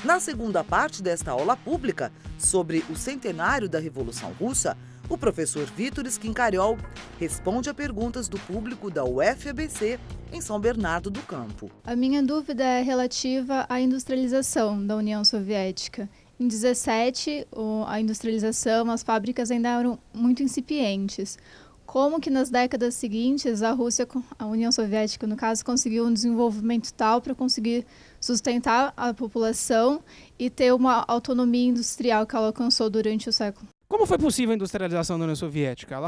Na segunda parte desta aula pública, sobre o centenário da Revolução Russa, o professor Vitor Schincariol responde a perguntas do público da UFABC em São Bernardo do Campo. A minha dúvida é relativa à industrialização da União Soviética. Em 17, a industrialização, as fábricas ainda eram muito incipientes. Como que nas décadas seguintes a União Soviética, no caso, conseguiu um desenvolvimento tal para conseguir sustentar a população e ter uma autonomia industrial que ela alcançou durante o século? Como foi possível a industrialização da União Soviética?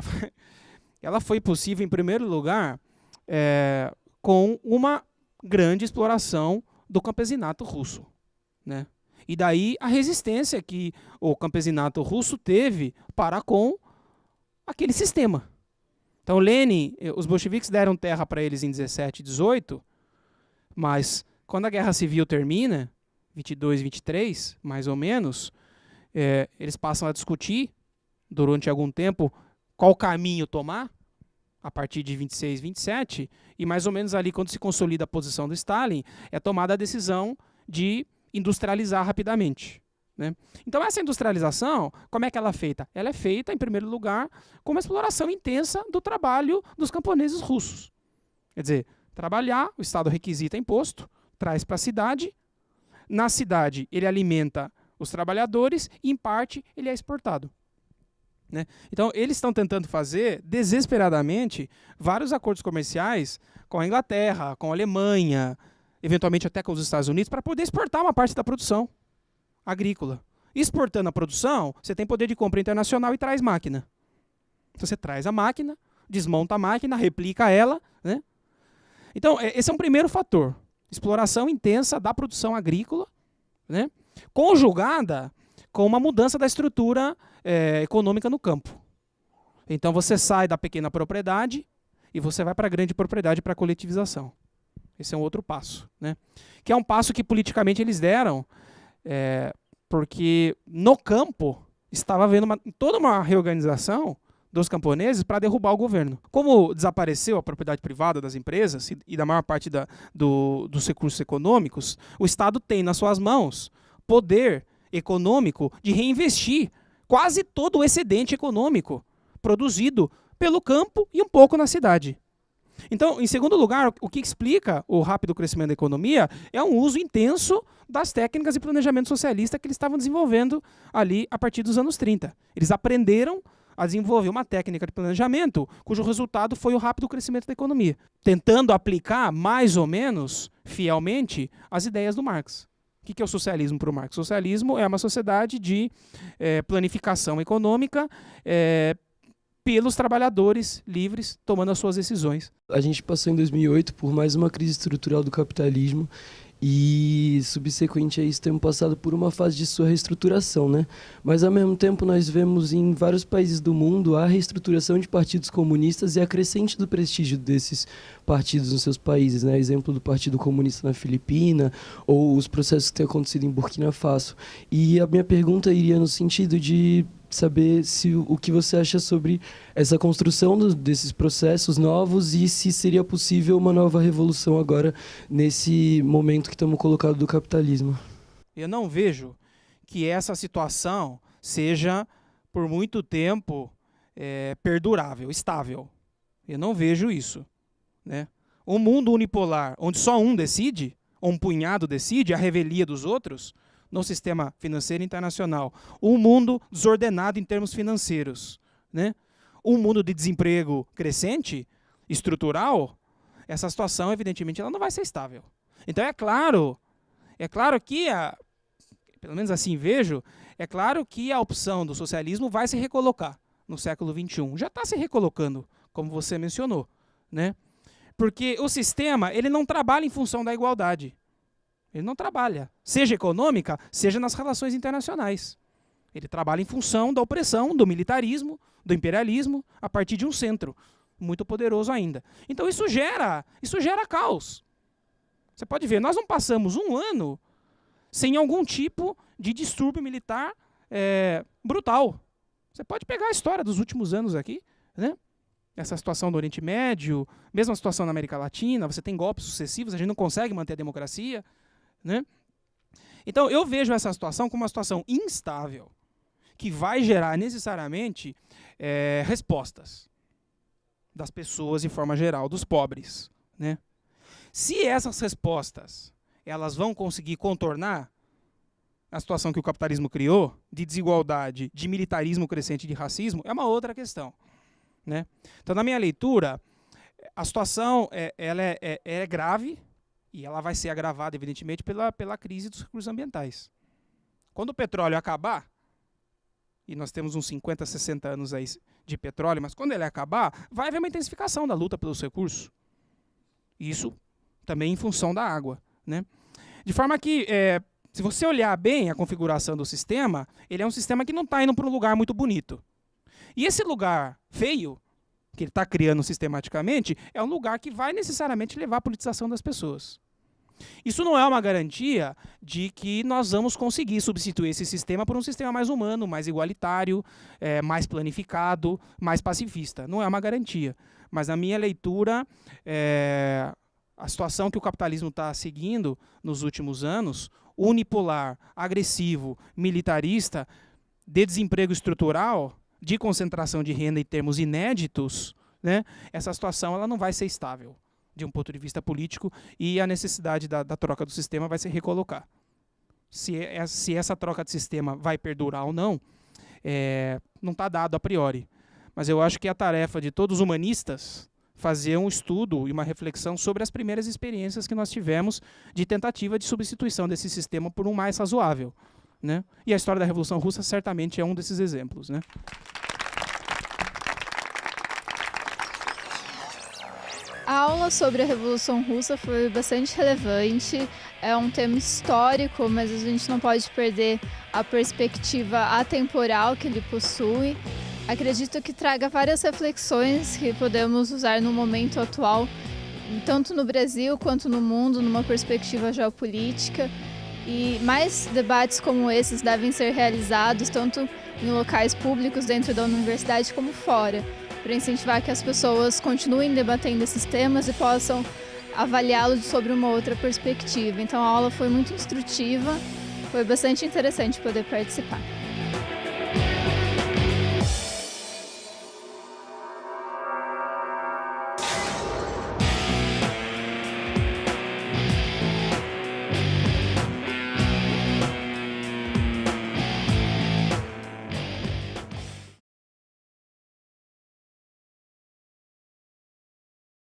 Ela foi possível, em primeiro lugar, com uma grande exploração do campesinato russo, né? E daí a resistência que o campesinato russo teve para com aquele sistema. Então Lenin, os bolcheviques deram terra para eles em 17 e 18, mas quando a Guerra Civil termina, 22, 23, mais ou menos, eles passam a discutir durante algum tempo qual caminho tomar, a partir de 26, 27, e mais ou menos ali, quando se consolida a posição do Stalin, é tomada a decisão de industrializar rapidamente, né? Então essa industrialização, como é que ela é feita? Ela é feita, em primeiro lugar, com uma exploração intensa do trabalho dos camponeses russos. Quer dizer, trabalhar, o Estado requisita imposto, traz para a cidade, na cidade ele alimenta os trabalhadores e, em parte, ele é exportado, né? Então, eles estão tentando fazer, desesperadamente, vários acordos comerciais com a Inglaterra, com a Alemanha, eventualmente até com os Estados Unidos, para poder exportar uma parte da produção agrícola. Exportando a produção, você tem poder de compra internacional e traz máquina. Então, você traz a máquina, desmonta a máquina, replica ela, né? Então, esse é um primeiro fator. Exploração intensa da produção agrícola, né? Conjugada com uma mudança da estrutura econômica no campo. Então você sai da pequena propriedade e você vai para a grande propriedade, para a coletivização. Esse é um outro passo, né? Que é um passo que politicamente eles deram, porque no campo estava havendo toda uma reorganização dos camponeses para derrubar o governo. Como desapareceu a propriedade privada das empresas e da maior parte dos recursos econômicos, o Estado tem nas suas mãos poder econômico de reinvestir quase todo o excedente econômico produzido pelo campo e um pouco na cidade. Então, em segundo lugar, o que explica o rápido crescimento da economia é um uso intenso das técnicas de planejamento socialista que eles estavam desenvolvendo ali a partir dos anos 30. Eles aprenderam a desenvolver uma técnica de planejamento cujo resultado foi o rápido crescimento da economia, tentando aplicar mais ou menos fielmente as ideias do Marx. O que é o socialismo para o Marx? O socialismo é uma sociedade de planificação econômica pelos trabalhadores livres tomando as suas decisões. A gente passou em 2008 por mais uma crise estrutural do capitalismo e, subsequente a isso, temos passado por uma fase de sua reestruturação, né? Mas, ao mesmo tempo, nós vemos em vários países do mundo a reestruturação de partidos comunistas e a crescente do prestígio desses partidos nos seus países, né? Exemplo do Partido Comunista na Filipina ou os processos que têm acontecido em Burkina Faso. E a minha pergunta iria no sentido de saber o que você acha sobre essa construção desses processos novos e se seria possível uma nova revolução agora nesse momento que estamos colocados do capitalismo. Eu não vejo que essa situação seja por muito tempo perdurável, estável. Eu não vejo isso, né? Um mundo unipolar, onde só um decide, ou um punhado decide, a revelia dos outros, no sistema financeiro internacional. Um mundo desordenado em termos financeiros, né? Um mundo de desemprego crescente, estrutural, essa situação, evidentemente, ela não vai ser estável. Então, é claro que, pelo menos assim vejo, é claro que a opção do socialismo vai se recolocar no século XXI. Já está se recolocando, como você mencionou, né? Porque o sistema ele não trabalha em função da igualdade. Ele não trabalha, seja econômica, seja nas relações internacionais. Ele trabalha em função da opressão, do militarismo, do imperialismo, a partir de um centro muito poderoso ainda. Então isso gera caos. Você pode ver, nós não passamos um ano sem algum tipo de distúrbio militar brutal. Você pode pegar a história dos últimos anos aqui, né? Essa situação do Oriente Médio, mesma situação na América Latina, você tem golpes sucessivos, a gente não consegue manter a democracia, né? Então, eu vejo essa situação como uma situação instável, que vai gerar necessariamente respostas das pessoas de forma geral, dos pobres, né? Se essas respostas elas vão conseguir contornar a situação que o capitalismo criou, de desigualdade, de militarismo crescente, de racismo, é uma outra questão, né? Então, na minha leitura, a situação ela é grave e ela vai ser agravada, evidentemente, pela crise dos recursos ambientais. Quando o petróleo acabar, e nós temos uns 50, 60 anos aí de petróleo, mas quando ele acabar, vai haver uma intensificação da luta pelos recursos. Isso também em função da água, né? De forma que, se você olhar bem a configuração do sistema, ele é um sistema que não está indo para um lugar muito bonito. E esse lugar feio, que ele está criando sistematicamente, é um lugar que vai necessariamente levar à politização das pessoas. Isso não é uma garantia de que nós vamos conseguir substituir esse sistema por um sistema mais humano, mais igualitário, mais planificado, mais pacifista. Não é uma garantia. Mas, na minha leitura, a situação que o capitalismo está seguindo nos últimos anos, unipolar, agressivo, militarista, de desemprego estrutural, de concentração de renda em termos inéditos, né, essa situação ela não vai ser estável de um ponto de vista político e a necessidade da troca do sistema vai se recolocar. Se essa troca de sistema vai perdurar ou não, não está dado a priori. Mas eu acho que é a tarefa de todos os humanistas fazer um estudo e uma reflexão sobre as primeiras experiências que nós tivemos de tentativa de substituição desse sistema por um mais razoável, né? E a história da Revolução Russa certamente é um desses exemplos, né? A aula sobre a Revolução Russa foi bastante relevante, é um tema histórico, mas a gente não pode perder a perspectiva atemporal que ele possui. Acredito que traga várias reflexões que podemos usar no momento atual, tanto no Brasil quanto no mundo, numa perspectiva geopolítica. E mais debates como esses devem ser realizados, tanto em locais públicos dentro da universidade como fora, para incentivar que as pessoas continuem debatendo esses temas e possam avaliá-los sobre uma outra perspectiva. Então a aula foi muito instrutiva, foi bastante interessante poder participar.